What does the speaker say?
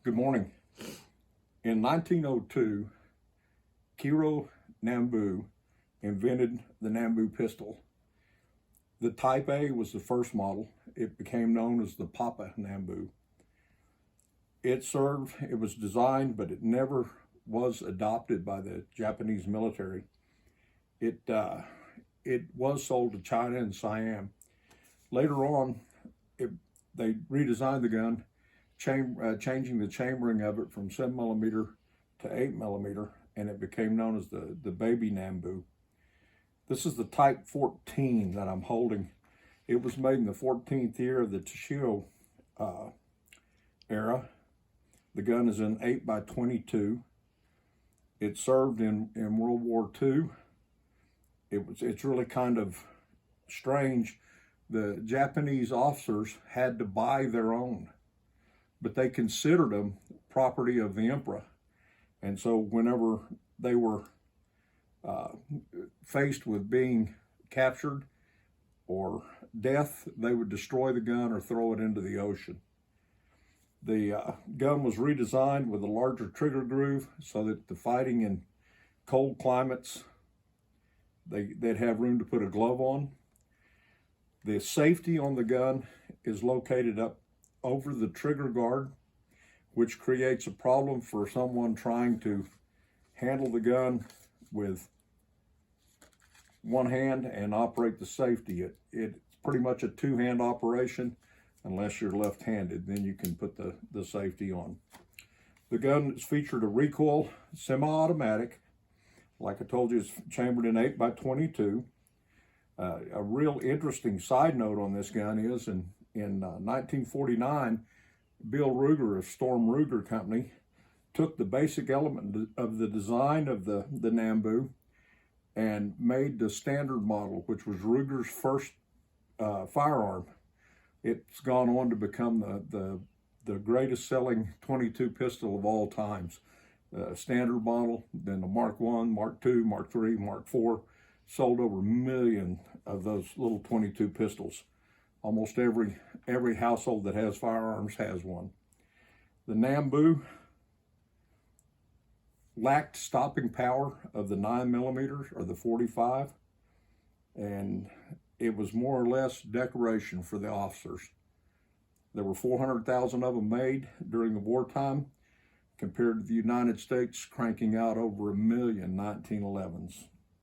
Good morning. In 1902, Kiro Nambu invented the Nambu pistol. The Type A was the first model. It became known as the Papa Nambu. It was designed, but it never was adopted by the Japanese military. It, uh, it was sold to China and Siam. Later on, they redesigned the gun, changing the chambering of it from 7mm to 8mm, and it became known as the baby Nambu. This is the Type 14 that I'm holding. It was made in the 14th year of the Toshio era. The gun is an 8x22. It served in World War II. It's really kind of strange. The Japanese officers had to buy their own, but they considered them property of the emperor. And so whenever they were faced with being captured or death, they would destroy the gun or throw it into the ocean. The gun was redesigned with a larger trigger groove so that the fighting in cold climates, they'd have room to put a glove on. The safety on the gun is located up over the trigger guard, which creates a problem for someone trying to handle the gun with one hand and operate the safety. It's pretty much a two-hand operation unless you're left-handed, then you can put the safety on. The gun is featured a recoil semi-automatic. Like I told you, it's chambered in 8x22. A real interesting side note on this gun is in 1949, Bill Ruger of Storm Ruger Company took the basic element of the design of the Nambu and made the standard model, which was Ruger's first firearm. It's gone on to become the greatest selling 22 pistol of all times. Standard model, then the Mark I, Mark II, Mark III, Mark IV, sold over 1 million of those little 22 pistols. Almost every household that has firearms has one. The Nambu lacked stopping power of the 9mm or the 45, and it was more or less decoration for the officers. There were 400,000 of them made during the wartime, compared to the United States cranking out over 1 million 1911s.